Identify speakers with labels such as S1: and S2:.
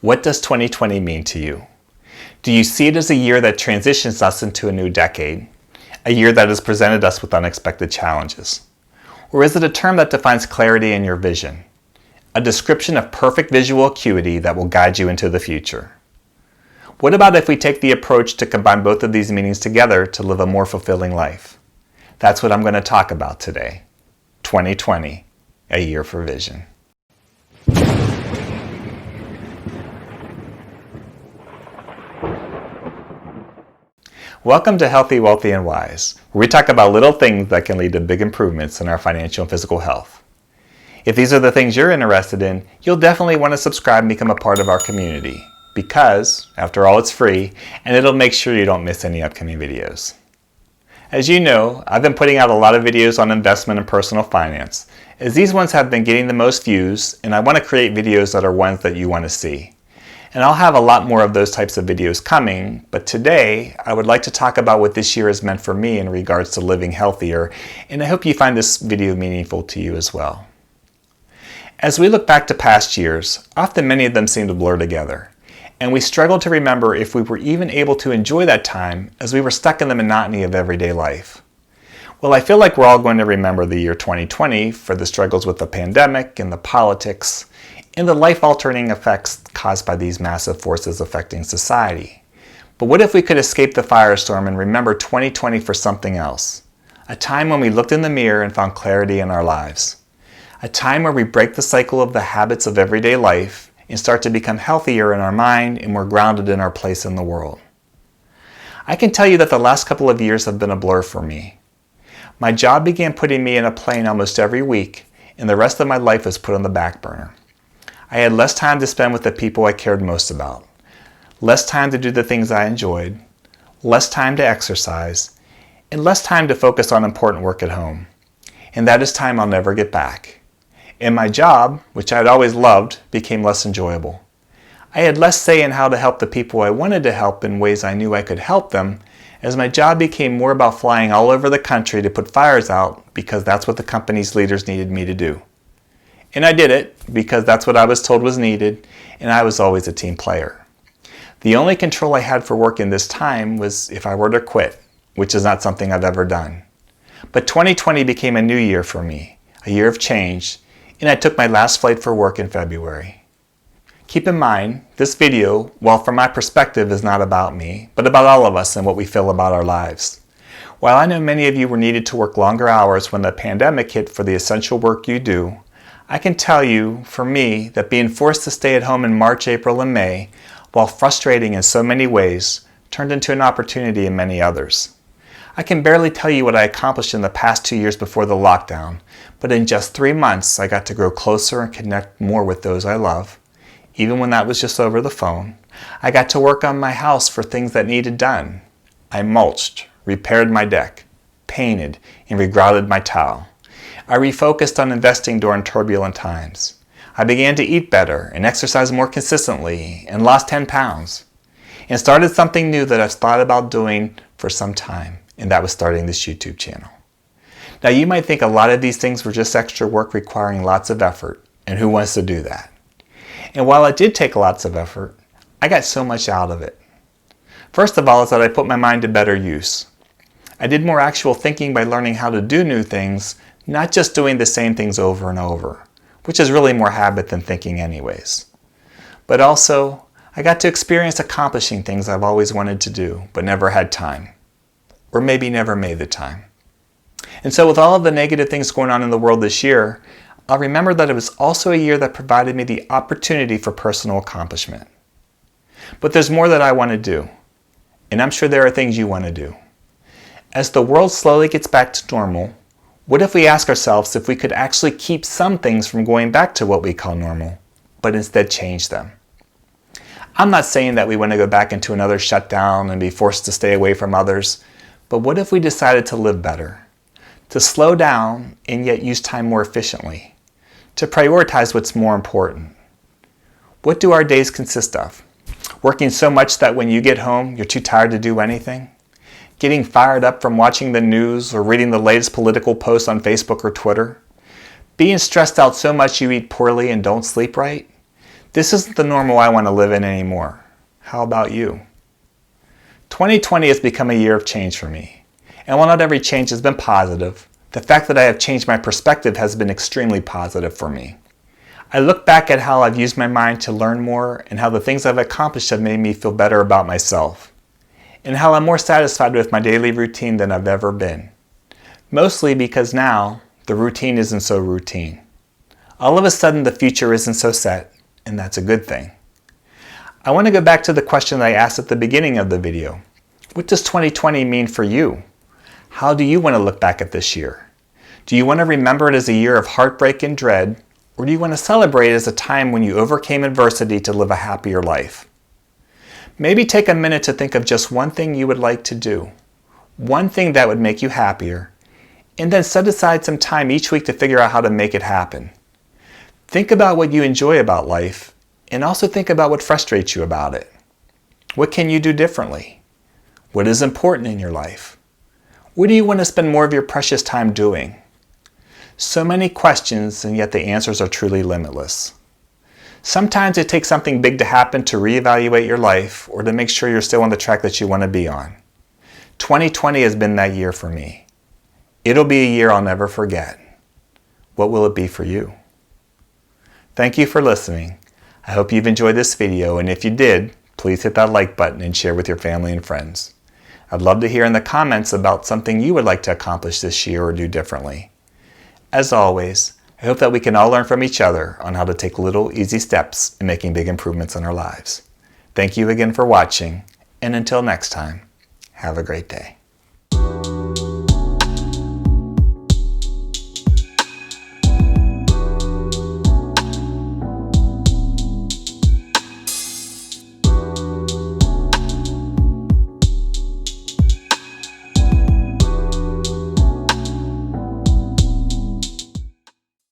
S1: What does 2020 mean to you? Do you see it as a year that transitions us into a new decade? A year that has presented us with unexpected challenges? Or is it a term that defines clarity in your vision? A description of perfect visual acuity that will guide you into the future? What about if we take the approach to combine both of these meanings together to live a more fulfilling life? That's what I'm going to talk about today. 2020, a year for vision. Welcome to Healthy, Wealthy, and Wise, where we talk about little things that can lead to big improvements in our financial and physical health. If these are the things you're interested in, you'll definitely want to subscribe and become a part of our community because, after all, it's free and it'll make sure you don't miss any upcoming videos. As you know, I've been putting out a lot of videos on investment and personal finance, as these ones have been getting the most views, and I want to create videos that are ones that you want to see. And I'll have a lot more of those types of videos coming, but today I would like to talk about what this year has meant for me in regards to living healthier, and I hope you find this video meaningful to you as well. As we look back to past years, often many of them seem to blur together, and we struggle to remember if we were even able to enjoy that time as we were stuck in the monotony of everyday life. Well, I feel like we're all going to remember the year 2020 for the struggles with the pandemic and the politics, and the life-altering effects caused by these massive forces affecting society. But what if we could escape the firestorm and remember 2020 for something else? A time when we looked in the mirror and found clarity in our lives. A time where we break the cycle of the habits of everyday life and start to become healthier in our mind and more grounded in our place in the world. I can tell you that the last couple of years have been a blur for me. My job began putting me in a plane almost every week, and the rest of my life was put on the back burner. I had less time to spend with the people I cared most about, less time to do the things I enjoyed, less time to exercise, and less time to focus on important work at home. And that is time I'll never get back. And my job, which I had always loved, became less enjoyable. I had less say in how to help the people I wanted to help in ways I knew I could help them, as my job became more about flying all over the country to put fires out because that's what the company's leaders needed me to do. And I did it because that's what I was told was needed, and I was always a team player. The only control I had for work in this time was if I were to quit, which is not something I've ever done. But 2020 became a new year for me, a year of change, and I took my last flight for work in February. Keep in mind, this video, while from my perspective is not about me, but about all of us and what we feel about our lives. While I know many of you were needed to work longer hours when the pandemic hit for the essential work you do, I can tell you, for me, that being forced to stay at home in March, April, and May, while frustrating in so many ways, turned into an opportunity in many others. I can barely tell you what I accomplished in the past 2 years before the lockdown, but in just 3 months, I got to grow closer and connect more with those I love, even when that was just over the phone. I got to work on my house for things that needed done. I mulched, repaired my deck, painted, and regrouted my tile. I refocused on investing during turbulent times. I began to eat better and exercise more consistently and lost 10 pounds. And started something new that I've thought about doing for some time, and that was starting this YouTube channel. Now you might think a lot of these things were just extra work requiring lots of effort, and who wants to do that? And while it did take lots of effort, I got so much out of it. First of all is that I put my mind to better use. I did more actual thinking by learning how to do new things, not just doing the same things over and over, which is really more habit than thinking anyways. But also, I got to experience accomplishing things I've always wanted to do, but never had time. Or maybe never made the time. And so with all of the negative things going on in the world this year, I'll remember that it was also a year that provided me the opportunity for personal accomplishment. But there's more that I want to do. And I'm sure there are things you want to do. As the world slowly gets back to normal, what if we ask ourselves if we could actually keep some things from going back to what we call normal, but instead change them? I'm not saying that we want to go back into another shutdown and be forced to stay away from others, but what if we decided to live better? To slow down and yet use time more efficiently? To prioritize what's more important? What do our days consist of? Working so much that when you get home, you're too tired to do anything? Getting fired up from watching the news or reading the latest political posts on Facebook or Twitter? Being stressed out so much you eat poorly and don't sleep right? This isn't the normal I want to live in anymore. How about you? 2020 has become a year of change for me. And while not every change has been positive, the fact that I have changed my perspective has been extremely positive for me. I look back at how I've used my mind to learn more and how the things I've accomplished have made me feel better about myself, and how I'm more satisfied with my daily routine than I've ever been. Mostly because now, the routine isn't so routine. All of a sudden, the future isn't so set, and that's a good thing. I want to go back to the question that I asked at the beginning of the video. What does 2020 mean for you? How do you want to look back at this year? Do you want to remember it as a year of heartbreak and dread, or do you want to celebrate it as a time when you overcame adversity to live a happier life? Maybe take a minute to think of just one thing you would like to do, one thing that would make you happier, and then set aside some time each week to figure out how to make it happen. Think about what you enjoy about life, and also think about what frustrates you about it. What can you do differently? What is important in your life? What do you want to spend more of your precious time doing? So many questions, and yet the answers are truly limitless. Sometimes it takes something big to happen to reevaluate your life or to make sure you're still on the track that you want to be on. 2020 has been that year for me. It'll be a year I'll never forget. What will it be for you? Thank you for listening. I hope you've enjoyed this video, and if you did, please hit that like button and share with your family and friends. I'd love to hear in the comments about something you would like to accomplish this year or do differently. As always, I hope that we can all learn from each other on how to take little, easy steps in making big improvements in our lives. Thank you again for watching, and until next time, have a great day.